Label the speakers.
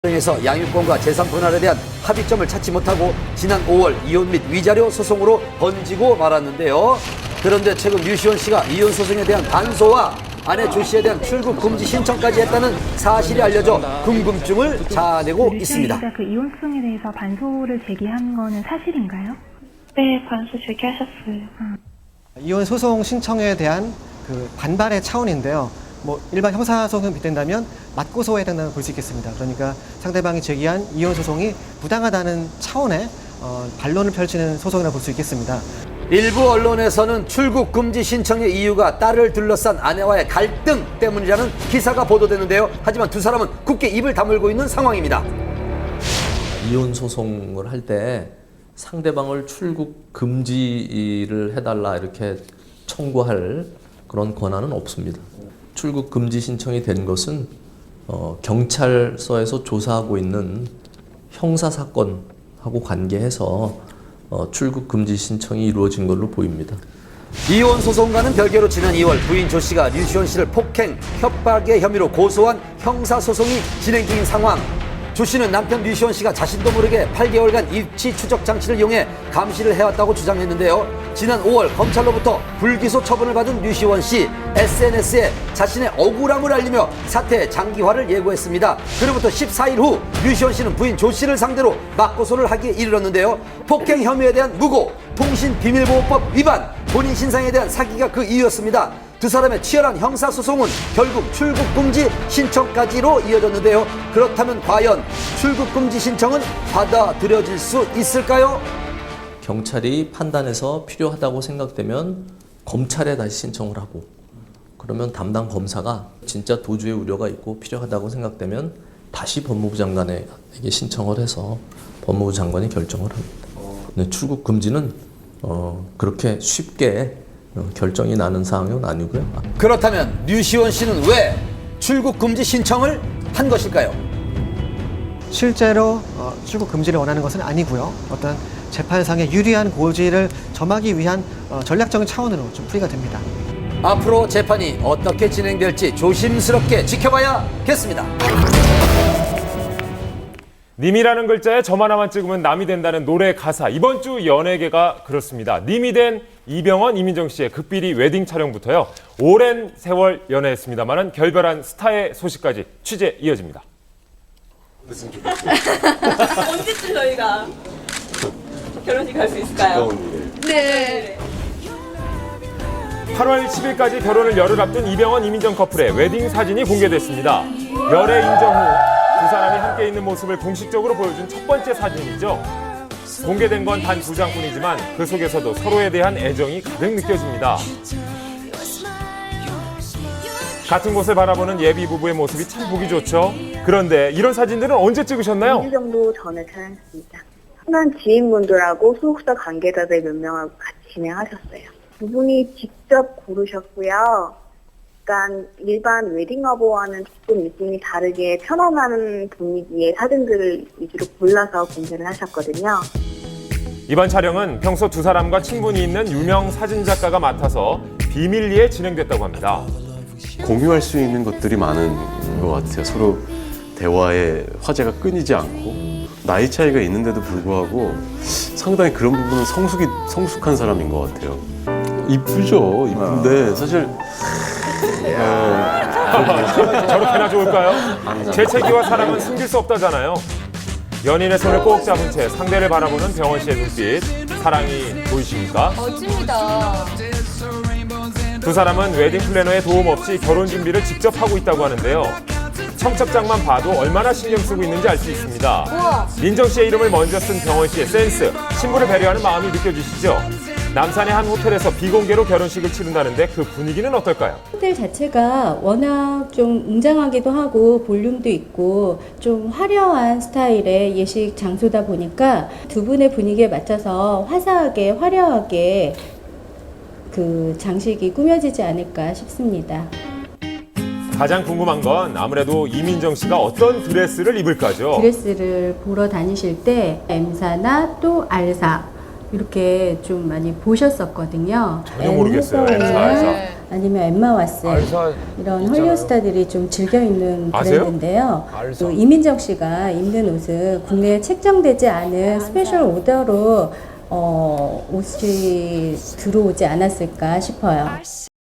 Speaker 1: 에서 양육권과 재산 분할에 대한 합의점을 찾지 못하고 지난 5월 이혼 및 위자료 소송으로 번지고 말았는데요. 그런데 최근 류시원 씨가 이혼 소송에 대한 반소와 아내 조 씨에 대한 출국 금지 신청까지 했다는 사실이 알려져 궁금증을 자아내고 있습니다.
Speaker 2: 그 이혼 소송에 대해서 반소를 제기한 거는 사실인가요?
Speaker 3: 네, 반소 제기하셨어요.
Speaker 4: 이혼 소송 신청에 대한 그 반발의 차원인데요. 일반 형사소송에 빗댄다면 맞고소해야 된다고 볼 수 있겠습니다. 그러니까 상대방이 제기한 이혼 소송이 부당하다는 차원의 반론을 펼치는 소송이라고 볼 수 있겠습니다.
Speaker 1: 일부 언론에서는 출국 금지 신청의 이유가 딸을 둘러싼 아내와의 갈등 때문이라는 기사가 보도됐는데요. 하지만 두 사람은 굳게 입을 다물고 있는 상황입니다.
Speaker 5: 이혼 소송을 할 때 상대방을 출국 금지를 해달라 이렇게 청구할 그런 권한은 없습니다. 출국 금지 신청이 된 것은 경찰서에서 조사하고 있는 형사 사건하고 관계해서 출국 금지 신청이 이루어진 걸로 보입니다.
Speaker 1: 이혼 소송과는 별개로 지난 2월 부인 조 씨가 류시원 씨를 폭행, 협박의 혐의로 고소한 형사 소송이 진행 중인 상황. 조 씨는 남편 류시원 씨가 자신도 모르게 8개월간 입치 추적 장치를 이용해 감시를 해왔다고 주장했는데요. 지난 5월 검찰로부터 불기소 처분을 받은 류시원 씨, SNS에 자신의 억울함을 알리며 사태의 장기화를 예고했습니다. 그로부터 14일 후 류시원 씨는 부인 조 씨를 상대로 맞고소를 하기에 이르렀는데요. 폭행 혐의에 대한 무고, 통신비밀보호법 위반, 본인 신상에 대한 사기가 그 이유였습니다. 두 사람의 치열한 형사소송은 결국 출국금지 신청까지로 이어졌는데요. 그렇다면 과연 출국금지 신청은 받아들여질 수 있을까요?
Speaker 5: 경찰이 판단해서 필요하다고 생각되면 검찰에 다시 신청을 하고, 그러면 담당 검사가 진짜 도주의 우려가 있고 필요하다고 생각되면 다시 법무부 장관에게 신청을 해서 법무부 장관이 결정을 합니다. 근데 출국금지는 그렇게 쉽게 결정이 나는 사항은 아니고요.
Speaker 1: 그렇다면 류시원 씨는 왜 출국 금지 신청을 한 것일까요?
Speaker 4: 실제로 출국 금지를 원하는 것은 아니고요. 어떤 재판상의 유리한 고지를 점하기 위한 전략적인 차원으로 좀 풀이가 됩니다.
Speaker 1: 앞으로 재판이 어떻게 진행될지 조심스럽게 지켜봐야겠습니다.
Speaker 6: 님이라는 글자에 점 하나만 찍으면 남이 된다는 노래 가사. 이번 주 연예계가 그렇습니다. 님이 된 이병헌, 이민정 씨의 극비리 웨딩 촬영부터요. 오랜 세월 연애했습니다만은 결별한 스타의 소식까지 취재 이어집니다.
Speaker 7: 언제쯤 저희가 결혼식 할 수 있을까요? 네.
Speaker 6: 8월 10일까지 결혼을 열흘 앞둔 이병헌, 이민정 커플의 웨딩 사진이 공개됐습니다. 열애 인정 후 두 사람이 함께 있는 모습을 공식적으로 보여준 첫 번째 사진이죠. 공개된 건 단 2장뿐이지만 그 속에서도 서로에 대한 애정이 가득 느껴집니다. 같은 곳을 바라보는 예비 부부의 모습이 참 보기 좋죠. 그런데 이런 사진들은 언제 찍으셨나요?
Speaker 3: 2주 정도 전에 촬영했습니다. 흔한 지인분들하고 소속사 관계자들 몇 명하고 같이 진행하셨어요. 두 분이 직접 고르셨고요. 약간 일반 웨딩화보와는 조금 느낌이 다르게 편안한 분위기의 사진들을 위주로 골라서 공개를 하셨거든요.
Speaker 6: 이번 촬영은 평소 두 사람과 친분이 있는 유명 사진작가가 맡아서 비밀리에 진행됐다고 합니다.
Speaker 8: 공유할 수 있는 것들이 많은 것 같아요. 서로 대화에 화제가 끊이지 않고 나이 차이가 있는데도 불구하고 상당히 그런 부분은 성숙한 사람인 것 같아요. 이쁘죠. 이쁜데 사실
Speaker 6: 저렇게나 좋을까요? 재채기와 사랑은 숨길 수 없다잖아요. 연인의 손을 꼭 잡은 채 상대를 바라보는 병헌 씨의 눈빛, 사랑이 보이십니까?
Speaker 7: 멋집니다.
Speaker 6: 두 사람은 웨딩 플래너의 도움 없이 결혼 준비를 직접 하고 있다고 하는데요. 청첩장만 봐도 얼마나 신경 쓰고 있는지 알 수 있습니다.
Speaker 7: 우와.
Speaker 6: 민정 씨의 이름을 먼저 쓴 병헌 씨의 센스, 신부를 배려하는 마음이 느껴지시죠? 남산의 한 호텔에서 비공개로 결혼식을 치른다는데 그 분위기는 어떨까요?
Speaker 9: 호텔 자체가 워낙 좀 웅장하기도 하고 볼륨도 있고 좀 화려한 스타일의 예식 장소다 보니까 두 분의 분위기에 맞춰서 화사하게 화려하게 그 장식이 꾸며지지 않을까 싶습니다.
Speaker 6: 가장 궁금한 건 아무래도 이민정 씨가 어떤 드레스를 입을까죠?
Speaker 9: 드레스를 보러 다니실 때 M사나 또 R사 이렇게 좀 많이 보셨었거든요.
Speaker 6: 전혀 모르겠어요. M사, R사.
Speaker 9: 아니면 엠마 왓슨
Speaker 6: 알사
Speaker 9: 이런
Speaker 6: 있잖아요.
Speaker 9: 헐리우드 스타들이 좀 즐겨 입는
Speaker 6: 아세요?
Speaker 9: 브랜드인데요.
Speaker 6: 알사.
Speaker 9: 또 이민정 씨가 입는 옷은 국내에 책정되지 않은 스페셜 오더로 옷이 들어오지 않았을까 싶어요.